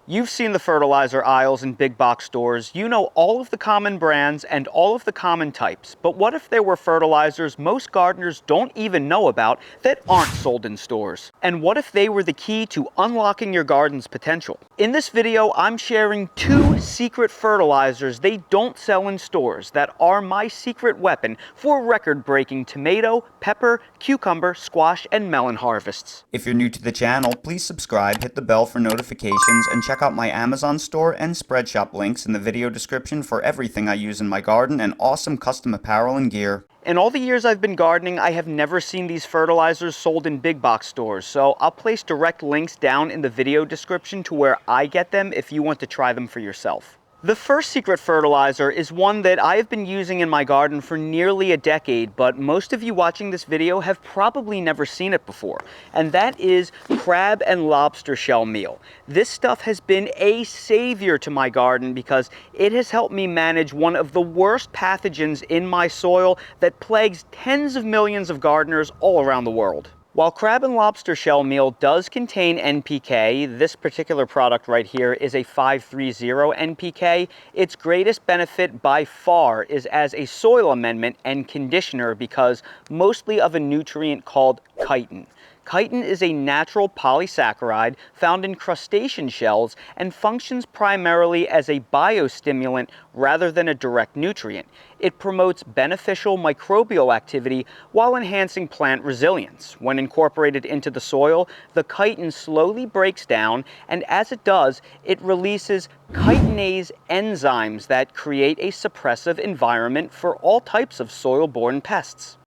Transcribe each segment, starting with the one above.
You've seen the fertilizer aisles in big box stores. You know all of the common brands and all of the common types. But what if there were fertilizers most gardeners don't even know about that aren't sold in stores? And what if they were the key to unlocking your garden's potential? In this video, I'm sharing 2 secret fertilizers they don't sell in stores that are my secret weapon for record-breaking tomato, pepper, cucumber, squash, and melon harvests. If you're new to the channel, please subscribe, hit the bell for notifications, and check out my Amazon store and Spreadshop links in the video description for everything I use in my garden and awesome custom apparel and gear. In all the years I've been gardening, I have never seen these fertilizers sold in big box stores, so I'll place direct links down in the video description to where I get them if you want to try them for yourself. The first secret fertilizer is one that I have been using in my garden for nearly a decade, but most of you watching this video have probably never seen it before, and that is crab and lobster shell meal. This stuff has been a savior to my garden because it has helped me manage one of the worst pathogens in my soil that plagues tens of millions of gardeners all around the world. While crab and lobster shell meal does contain NPK, this particular product right here is a 530 NPK, its greatest benefit by far is as a soil amendment and conditioner because mostly of a nutrient called chitin. Chitin is a natural polysaccharide found in crustacean shells and functions primarily as a biostimulant rather than a direct nutrient. It promotes beneficial microbial activity while enhancing plant resilience. When incorporated into the soil, the chitin slowly breaks down, and as it does, it releases chitinase enzymes that create a suppressive environment for all types of soil-borne pests.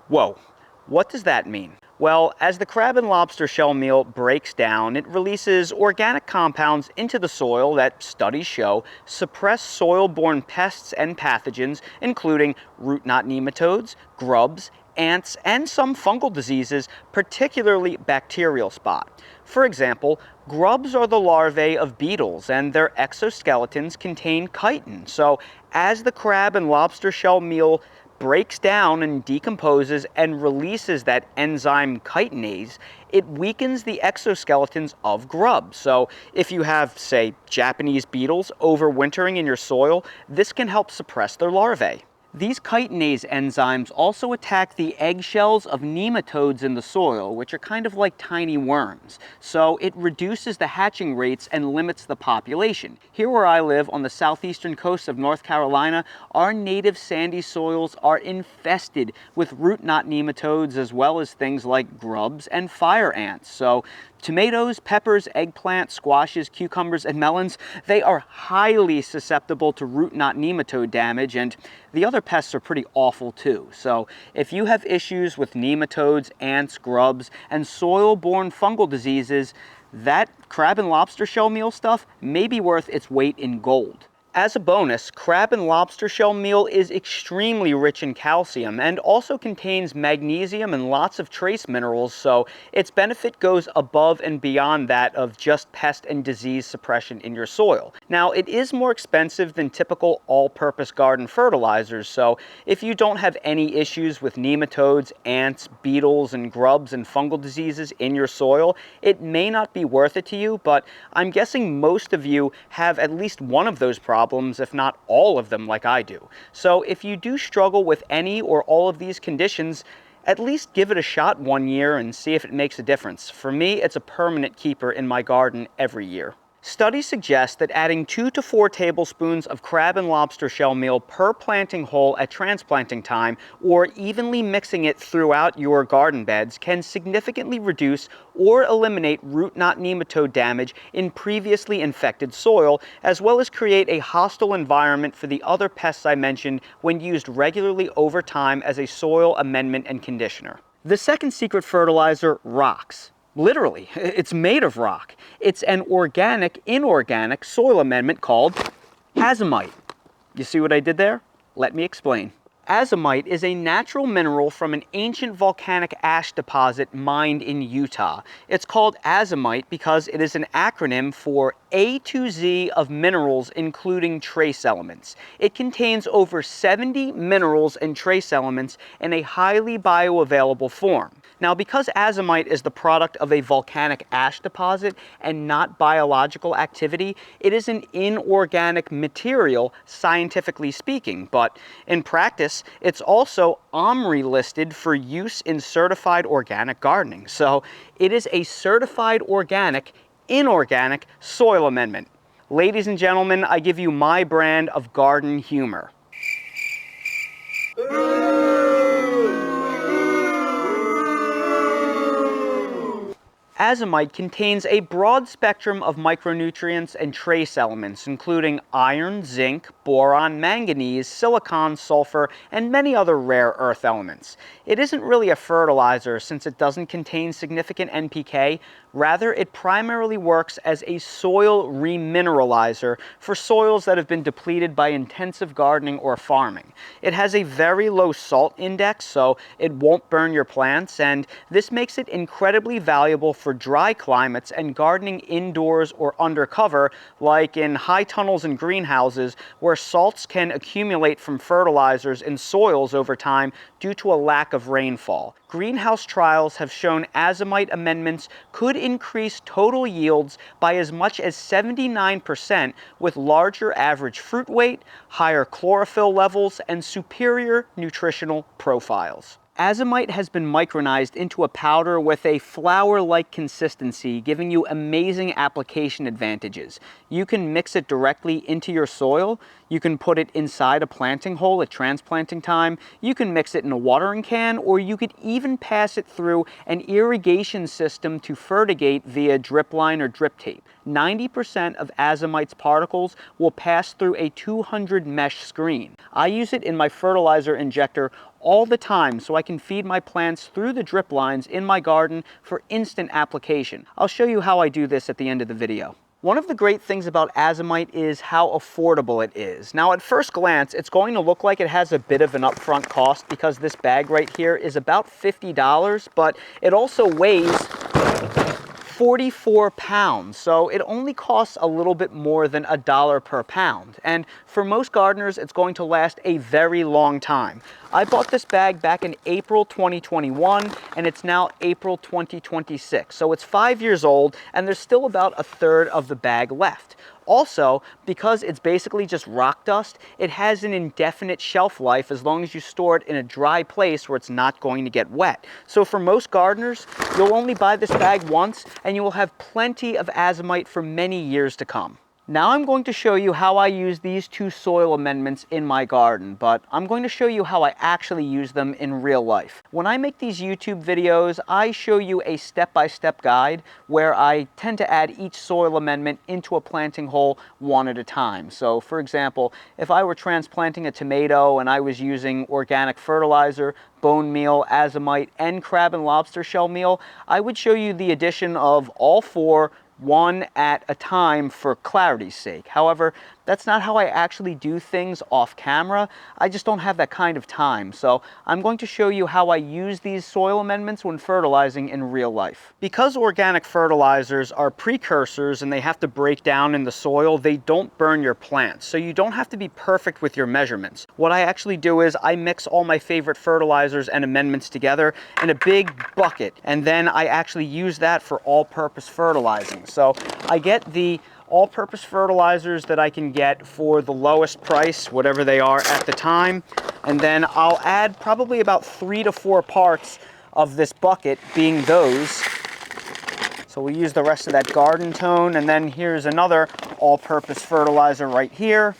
Whoa, what does that mean? Well, as the crab and lobster shell meal breaks down, it releases organic compounds into the soil that studies show suppress soil-borne pests and pathogens, including root knot nematodes, grubs, ants, and some fungal diseases, particularly bacterial spot. For example, grubs are the larvae of beetles, and their exoskeletons contain chitin. So, as the crab and lobster shell meal breaks down and decomposes and releases that enzyme chitinase, it weakens the exoskeletons of grubs. So if you have, say, Japanese beetles overwintering in your soil, this can help suppress their larvae. These chitinase enzymes also attack the eggshells of nematodes in the soil, which are kind of like tiny worms. So it reduces the hatching rates and limits the population. Here where I live on the southeastern coast of North Carolina, our native sandy soils are infested with root knot nematodes as well as things like grubs and fire ants. So tomatoes, peppers, eggplant, squashes, cucumbers, and melons, they are highly susceptible to root knot nematode damage, and the other pests are pretty awful too. So if you have issues with nematodes, ants, grubs, and soil-borne fungal diseases, that crab and lobster shell meal stuff may be worth its weight in gold. As a bonus, crab and lobster shell meal is extremely rich in calcium and also contains magnesium and lots of trace minerals, so its benefit goes above and beyond that of just pest and disease suppression in your soil. Now, it is more expensive than typical all-purpose garden fertilizers, so if you don't have any issues with nematodes, ants, beetles, and grubs and fungal diseases in your soil, it may not be worth it to you, but I'm guessing most of you have at least one of those problems, if not all of them like I do. So if you do struggle with any or all of these conditions, at least give it a shot one year and see if it makes a difference. For me, it's a permanent keeper in my garden every year. Studies suggest that adding 2 to 4 tablespoons of crab and lobster shell meal per planting hole at transplanting time, or evenly mixing it throughout your garden beds, can significantly reduce or eliminate root knot nematode damage in previously infected soil, as well as create a hostile environment for the other pests I mentioned when used regularly over time as a soil amendment and conditioner. The second secret fertilizer rocks. Literally, it's made of rock. It's an organic, inorganic soil amendment called azomite. You see what I did there? Let me explain. Azomite is a natural mineral from an ancient volcanic ash deposit mined in Utah. It's called azomite because it is an acronym for A to Z of minerals, including trace elements. It contains over 70 minerals and trace elements in a highly bioavailable form. Now, because azomite is the product of a volcanic ash deposit and not biological activity, it is an inorganic material, scientifically speaking, but in practice, it's also OMRI listed for use in certified organic gardening. So it is a certified organic, inorganic soil amendment. Ladies and gentlemen, I give you my brand of garden humor. Azomite contains a broad spectrum of micronutrients and trace elements, including iron, zinc, boron, manganese, silicon, sulfur, and many other rare earth elements. It isn't really a fertilizer since it doesn't contain significant NPK. Rather, it primarily works as a soil remineralizer for soils that have been depleted by intensive gardening or farming. It has a very low salt index, so it won't burn your plants, and this makes it incredibly valuable for dry climates and gardening indoors or undercover, like in high tunnels and greenhouses, where salts can accumulate from fertilizers in soils over time due to a lack of rainfall. Greenhouse trials have shown azomite amendments could increase total yields by as much as 79% with larger average fruit weight, higher chlorophyll levels, and superior nutritional profiles. Azomite has been micronized into a powder with a flour-like consistency, giving you amazing application advantages. You can mix it directly into your soil. You can put it inside a planting hole at transplanting time. You can mix it in a watering can, or you could even pass it through an irrigation system to fertigate via drip line or drip tape. 90% of azomite's particles will pass through a 200 mesh screen. I use it in my fertilizer injector all the time so I can feed my plants through the drip lines in my garden for instant application. I'll show you how I do this at the end of the video. One of the great things about azomite is how affordable it is. Now, at first glance, it's going to look like it has a bit of an upfront cost because this bag right here is about $50, but it also weighs 44 pounds, so it only costs a little bit more than $1 per pound. And for most gardeners, it's going to last a very long time. I bought this bag back in April 2021, and it's now April 2026. So it's 5 years old, and there's still about a third of the bag left. Also, because it's basically just rock dust, it has an indefinite shelf life as long as you store it in a dry place where it's not going to get wet. So for most gardeners, you'll only buy this bag once and you will have plenty of azomite for many years to come. Now I'm going to show you how I use these two soil amendments in my garden, but I'm going to show you how I actually use them in real life. When I make these YouTube videos, I show you a step-by-step guide where I tend to add each soil amendment into a planting hole one at a time. So for example, if I were transplanting a tomato and I was using organic fertilizer, bone meal, azomite, and crab and lobster shell meal, I would show you the addition of all four one at a time for clarity's sake. However, that's not how I actually do things off camera. I just don't have that kind of time. So I'm going to show you how I use these soil amendments when fertilizing in real life. Because organic fertilizers are precursors and they have to break down in the soil, they don't burn your plants. So you don't have to be perfect with your measurements. What I actually do is I mix all my favorite fertilizers and amendments together in a big bucket, and then I actually use that for all-purpose fertilizing. So I get the all-purpose fertilizers that I can get for the lowest price, whatever they are at the time, and then I'll add probably about 3 to 4 parts of this bucket being those. So we use the rest of that garden tone, and then here's another all-purpose fertilizer right here.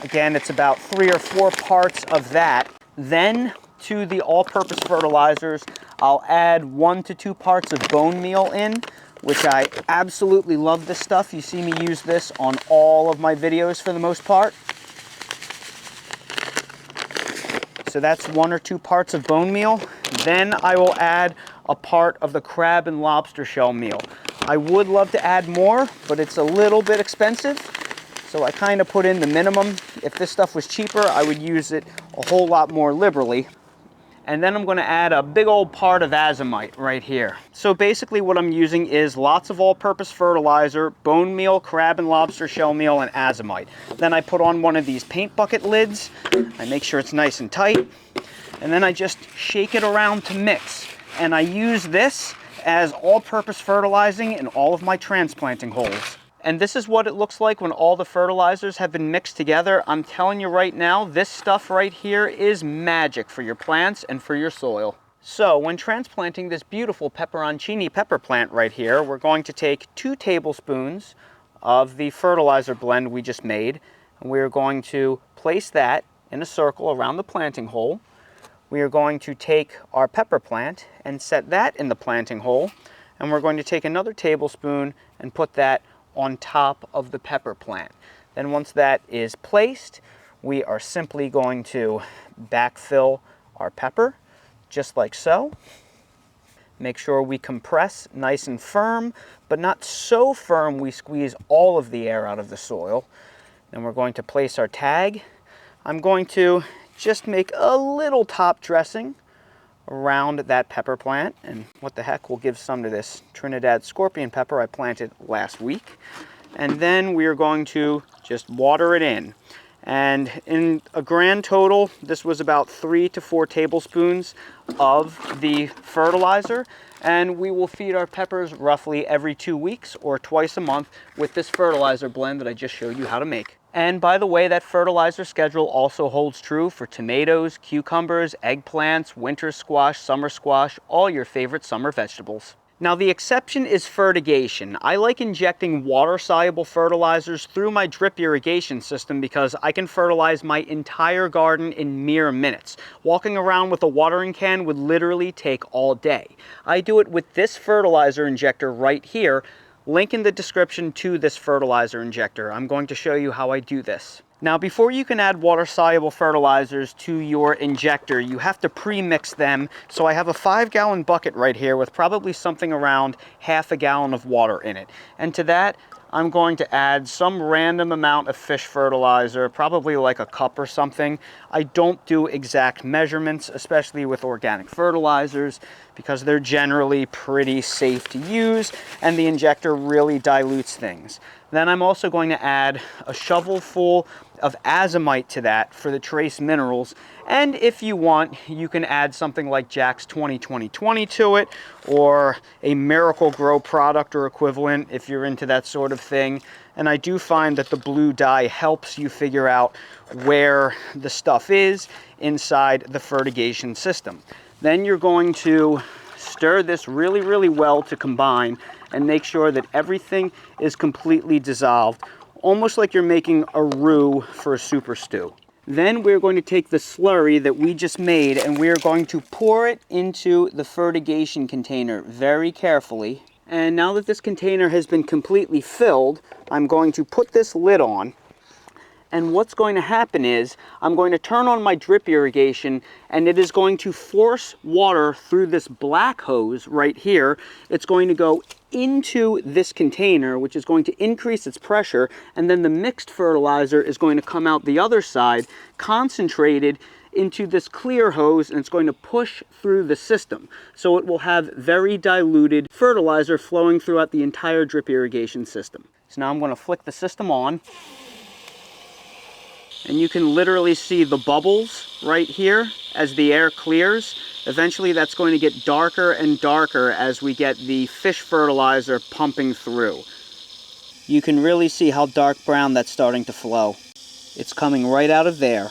Again, it's about 3 or 4 parts of that. Then to the all-purpose fertilizers, I'll add 1 to 2 parts of bone meal in, which I absolutely love this stuff. You see me use this on all of my videos for the most part. So that's 1 or 2 parts of bone meal. Then I will add a part of the crab and lobster shell meal. I would love to add more, but it's a little bit expensive. So I kind of put in the minimum. If this stuff was cheaper, I would use it a whole lot more liberally. And then I'm going to add a big old part of azomite right here. So basically what I'm using is lots of all-purpose fertilizer, bone meal, crab and lobster shell meal, and azomite. Then I put on one of these paint bucket lids. I make sure it's nice and tight. and then I just shake it around to mix. And I use this as all-purpose fertilizing in all of my transplanting holes. And this is what it looks like when all the fertilizers have been mixed together. I'm telling you right now, this stuff right here is magic for your plants and for your soil. So when transplanting this beautiful pepperoncini pepper plant right here, we're going to take 2 tablespoons of the fertilizer blend we just made, and we're going to place that in a circle around the planting hole. We are going to take our pepper plant and set that in the planting hole, and we're going to take another tablespoon and put that on top of the pepper plant. Then once that is placed, we are simply going to backfill our pepper, just like so. Make sure we compress nice and firm, but not so firm we squeeze all of the air out of the soil. Then we're going to place our tag. I'm going to just make a little top dressing around that pepper plant, and what the heck, we'll give some to this Trinidad scorpion pepper I planted last week. And then we are going to just water it in. And in a grand total, this was about 3 to 4 tablespoons of the fertilizer. And we will feed our peppers roughly every 2 weeks or twice a month with this fertilizer blend that I just showed you how to make. And by the way, that fertilizer schedule also holds true for tomatoes, cucumbers, eggplants, winter squash, summer squash, all your favorite summer vegetables. Now the exception is fertigation. I like injecting water-soluble fertilizers through my drip irrigation system because I can fertilize my entire garden in mere minutes. Walking around with a watering can would literally take all day. I do it with this fertilizer injector right here. Link in the description to this fertilizer injector. I'm going to show you how I do this. Now, before you can add water-soluble fertilizers to your injector, you have to pre-mix them. So I have a 5-gallon bucket right here with probably something around half a gallon of water in it. And to that, I'm going to add some random amount of fish fertilizer, probably like a cup or something. I don't do exact measurements, especially with organic fertilizers, because they're generally pretty safe to use, and the injector really dilutes things. Then I'm also going to add a shovelful of azomite to that for the trace minerals. And if you want, you can add something like Jack's 20-20-20 to it, or a Miracle Grow product or equivalent if you're into that sort of thing. And I do find that the blue dye helps you figure out where the stuff is inside the fertigation system. Then you're going to stir this really, really well to combine and make sure that everything is completely dissolved, almost like you're making a roux for a super stew. Then we're going to take the slurry that we just made and we're going to pour it into the fertigation container very carefully. And now that this container has been completely filled, I'm going to put this lid on. And what's going to happen is I'm going to turn on my drip irrigation, and it is going to force water through this black hose right here. It's going to go into this container, which is going to increase its pressure, and then the mixed fertilizer is going to come out the other side, concentrated into this clear hose, and it's going to push through the system. So it will have very diluted fertilizer flowing throughout the entire drip irrigation system. So now I'm going to flick the system on. And you can literally see the bubbles right here as the air clears. Eventually that's going to get darker and darker as we get the fish fertilizer pumping through. You can really see how dark brown that's starting to flow. It's coming right out of there.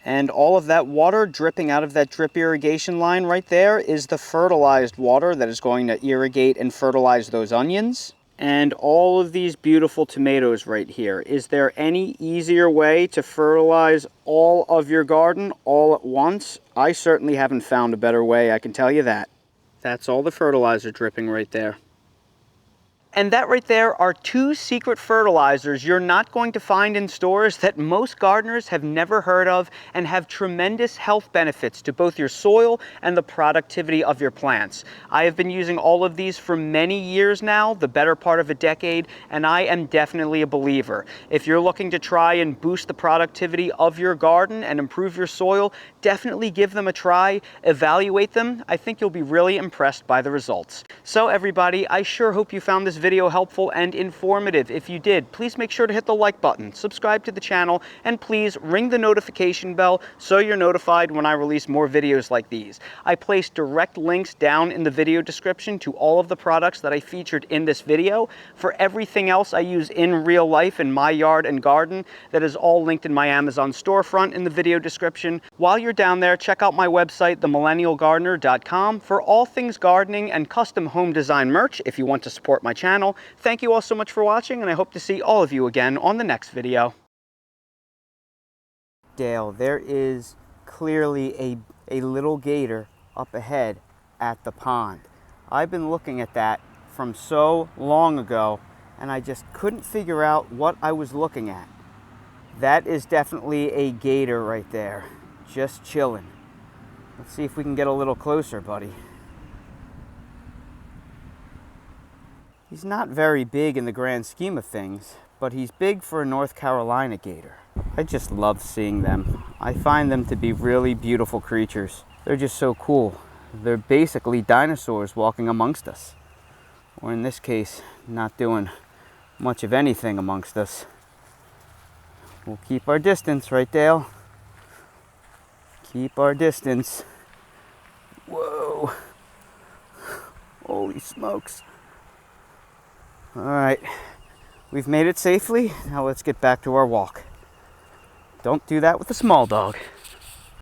And all of that water dripping out of that drip irrigation line right there is the fertilized water that is going to irrigate and fertilize those onions. And all of these beautiful tomatoes right here. Is there any easier way to fertilize all of your garden all at once? I certainly haven't found a better way, I can tell you that. That's all the fertilizer dripping right there. And that right there are 2 secret fertilizers you're not going to find in stores that most gardeners have never heard of and have tremendous health benefits to both your soil and the productivity of your plants. I have been using all of these for many years now, the better part of a decade, and I am definitely a believer. If you're looking to try and boost the productivity of your garden and improve your soil, definitely give them a try, evaluate them. I think you'll be really impressed by the results. So everybody, I sure hope you found this video helpful and informative. If you did, please make sure to hit the like button, subscribe to the channel, and please ring the notification bell so you're notified when I release more videos like these. I place direct links down in the video description to all of the products that I featured in this video. For everything else I use in real life in my yard and garden, that is all linked in my Amazon storefront in the video description. While you're down there, check out my website, themillennialgardener.com, for all things gardening and custom home design merch if you want to support my channel. Thank you all so much for watching, and I hope to see all of you again on the next video. Dale, there is clearly a little gator up ahead at the pond. I've been looking at that from so long ago, and I just couldn't figure out what I was looking at. That is definitely a gator right there, just chilling. Let's see if we can get a little closer, buddy. He's not very big in the grand scheme of things, but he's big for a North Carolina gator. I just love seeing them. I find them to be really beautiful creatures. They're just so cool. They're basically dinosaurs walking amongst us. Or in this case, not doing much of anything amongst us. We'll keep our distance, right, Dale? Keep our distance. Whoa. Holy smokes. All right, we've made it safely. Now let's get back to our walk. Don't do that with a small dog.